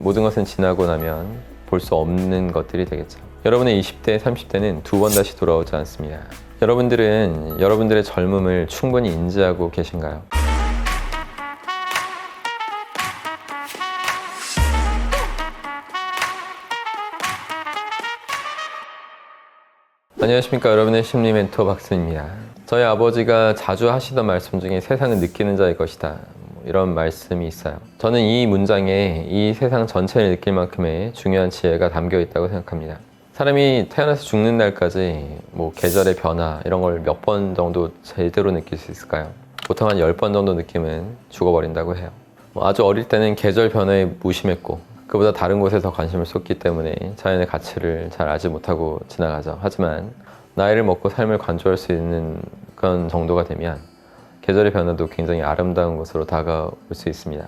모든 것은 지나고 나면 볼 수 없는 것들이 되겠죠. 여러분의 20대, 30대는 두 번 다시 돌아오지 않습니다. 여러분들은 여러분들의 젊음을 충분히 인지하고 계신가요? 안녕하십니까. 여러분의 심리 멘토 박순입니다. 저희 아버지가 자주 하시던 말씀 중에 세상은 느끼는 자의 것이다, 이런 말씀이 있어요. 저는 이 문장에 이 세상 전체를 느낄 만큼의 중요한 지혜가 담겨 있다고 생각합니다. 사람이 태어나서 죽는 날까지 계절의 변화 이런 걸 몇 번 정도 제대로 느낄 수 있을까요? 보통 한 10번 정도 느끼면 죽어버린다고 해요. 아주 어릴 때는 계절 변화에 무심했고 그보다 다른 곳에 더 관심을 쏟기 때문에 자연의 가치를 잘 알지 못하고 지나가죠. 하지만 나이를 먹고 삶을 관조할 수 있는 그런 정도가 되면 계절의 변화도 굉장히 아름다운 것으로 다가올 수 있습니다.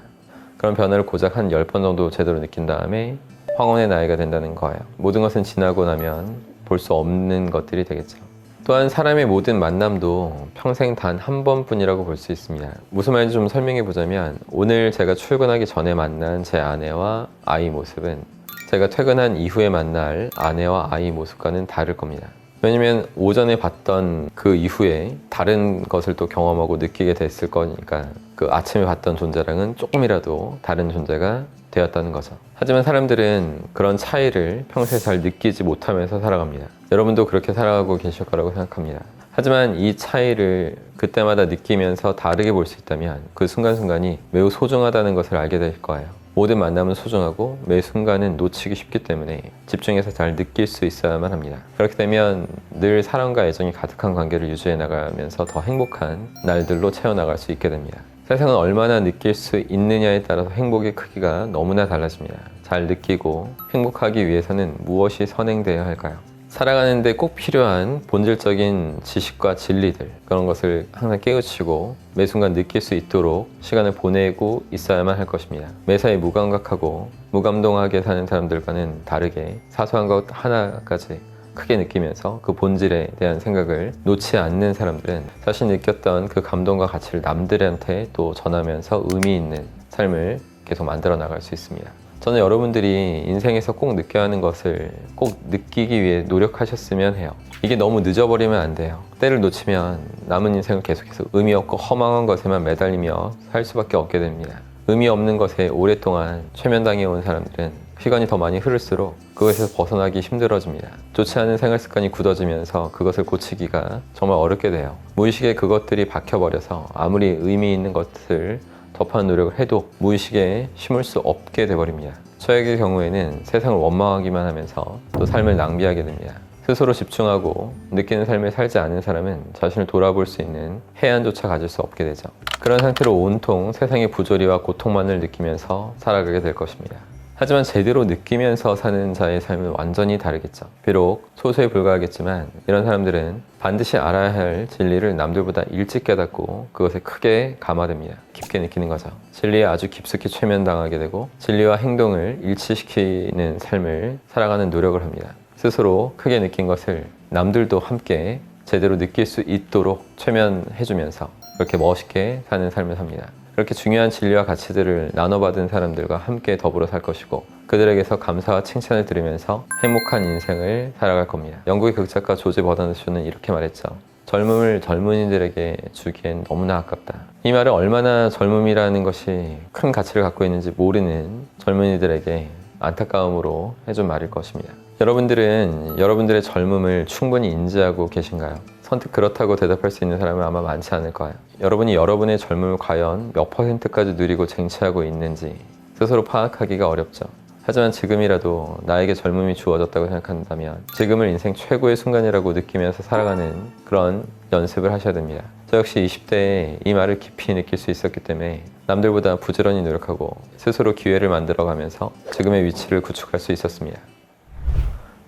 그런 변화를 고작 한 10번 정도 제대로 느낀 다음에 황혼의 나이가 된다는 거예요. 모든 것은 지나고 나면 볼 수 없는 것들이 되겠죠. 또한 사람의 모든 만남도 평생 단 한 번뿐이라고 볼 수 있습니다. 무슨 말인지 좀 설명해 보자면, 오늘 제가 출근하기 전에 만난 제 아내와 아이 모습은 제가 퇴근한 이후에 만날 아내와 아이 모습과는 다를 겁니다. 왜냐면 오전에 봤던 그 이후에 다른 것을 또 경험하고 느끼게 됐을 거니까 그 아침에 봤던 존재랑은 조금이라도 다른 존재가 되었다는 거죠. 하지만 사람들은 그런 차이를 평소에 잘 느끼지 못하면서 살아갑니다. 여러분도 그렇게 살아가고 계실 거라고 생각합니다. 하지만 이 차이를 그때마다 느끼면서 다르게 볼 수 있다면 그 순간순간이 매우 소중하다는 것을 알게 될 거예요. 모든 만남은 소중하고 매 순간은 놓치기 쉽기 때문에 집중해서 잘 느낄 수 있어야만 합니다. 그렇게 되면 늘 사랑과 애정이 가득한 관계를 유지해 나가면서 더 행복한 날들로 채워나갈 수 있게 됩니다. 세상은 얼마나 느낄 수 있느냐에 따라서 행복의 크기가 너무나 달라집니다. 잘 느끼고 행복하기 위해서는 무엇이 선행되어야 할까요? 살아가는데 꼭 필요한 본질적인 지식과 진리들, 그런 것을 항상 깨우치고 매 순간 느낄 수 있도록 시간을 보내고 있어야만 할 것입니다. 매사에 무감각하고 무감동하게 사는 사람들과는 다르게 사소한 것 하나까지 크게 느끼면서 그 본질에 대한 생각을 놓지 않는 사람들은 자신이 느꼈던 그 감동과 가치를 남들한테 또 전하면서 의미 있는 삶을 계속 만들어 나갈 수 있습니다. 저는 여러분들이 인생에서 꼭 느껴야 하는 것을 꼭 느끼기 위해 노력하셨으면 해요. 이게 너무 늦어버리면 안 돼요. 때를 놓치면 남은 인생을 계속해서 의미 없고 허망한 것에만 매달리며 살 수밖에 없게 됩니다. 의미 없는 것에 오랫동안 최면당해 온 사람들은 시간이 더 많이 흐를수록 그것에서 벗어나기 힘들어집니다. 좋지 않은 생활 습관이 굳어지면서 그것을 고치기가 정말 어렵게 돼요. 무의식에 그것들이 박혀버려서 아무리 의미 있는 것을 접하는 노력을 해도 무의식에 심을 수 없게 돼버립니다. 저에게 경우에는 세상을 원망하기만 하면서 또 삶을 낭비하게 됩니다. 스스로 집중하고 느끼는 삶을 살지 않은 사람은 자신을 돌아볼 수 있는 해안조차 가질 수 없게 되죠. 그런 상태로 온통 세상의 부조리와 고통만을 느끼면서 살아가게 될 것입니다. 하지만 제대로 느끼면서 사는 자의 삶은 완전히 다르겠죠. 비록 소수에 불과하겠지만 이런 사람들은 반드시 알아야 할 진리를 남들보다 일찍 깨닫고 그것에 크게 감화됩니다. 깊게 느끼는 거죠. 진리에 아주 깊숙이 최면당하게 되고 진리와 행동을 일치시키는 삶을 살아가는 노력을 합니다. 스스로 크게 느낀 것을 남들도 함께 제대로 느낄 수 있도록 최면해주면서 그렇게 멋있게 사는 삶을 삽니다. 그렇게 중요한 진리와 가치들을 나눠받은 사람들과 함께 더불어 살 것이고 그들에게서 감사와 칭찬을 들으면서 행복한 인생을 살아갈 겁니다. 영국의 극작가 조지 버나드쇼는 이렇게 말했죠. 젊음을 젊은이들에게 주기엔 너무나 아깝다. 이 말은 얼마나 젊음이라는 것이 큰 가치를 갖고 있는지 모르는 젊은이들에게 안타까움으로 해준 말일 것입니다. 여러분들은 여러분들의 젊음을 충분히 인지하고 계신가요? 선뜻 그렇다고 대답할 수 있는 사람은 아마 많지 않을 거예요. 여러분이 여러분의 젊음을 과연 몇 %까지 누리고 쟁취하고 있는지 스스로 파악하기가 어렵죠. 하지만 지금이라도 나에게 젊음이 주어졌다고 생각한다면 지금을 인생 최고의 순간이라고 느끼면서 살아가는 그런 연습을 하셔야 됩니다. 저 역시 20대에 이 말을 깊이 느낄 수 있었기 때문에 남들보다 부지런히 노력하고 스스로 기회를 만들어가면서 지금의 위치를 구축할 수 있었습니다.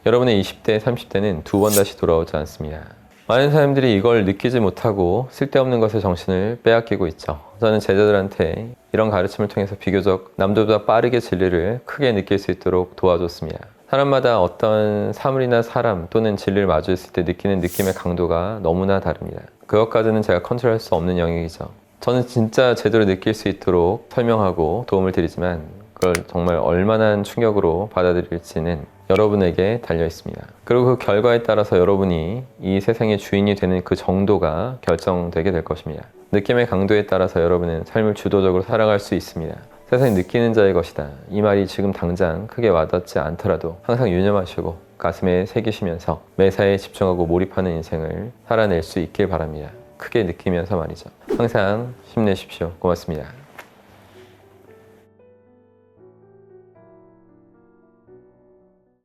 여러분의 20대, 30대는 두 번 다시 돌아오지 않습니다. 많은 사람들이 이걸 느끼지 못하고 쓸데없는 것에 정신을 빼앗기고 있죠. 저는 제자들한테 이런 가르침을 통해서 비교적 남들보다 빠르게 진리를 크게 느낄 수 있도록 도와줬습니다. 사람마다 어떤 사물이나 사람 또는 진리를 마주했을 때 느끼는 느낌의 강도가 너무나 다릅니다. 그것까지는 제가 컨트롤할 수 없는 영역이죠. 저는 진짜 제대로 느낄 수 있도록 설명하고 도움을 드리지만 그걸 정말 얼마나 충격으로 받아들일지는 여러분에게 달려 있습니다. 그리고 그 결과에 따라서 여러분이 이 세상의 주인이 되는 그 정도가 결정되게 될 것입니다. 느낌의 강도에 따라서 여러분은 삶을 주도적으로 살아갈 수 있습니다. 세상이 느끼는 자의 것이다. 이 말이 지금 당장 크게 와닿지 않더라도 항상 유념하시고 가슴에 새기시면서 매사에 집중하고 몰입하는 인생을 살아낼 수 있길 바랍니다. 크게 느끼면서 말이죠. 항상 힘내십시오. 고맙습니다.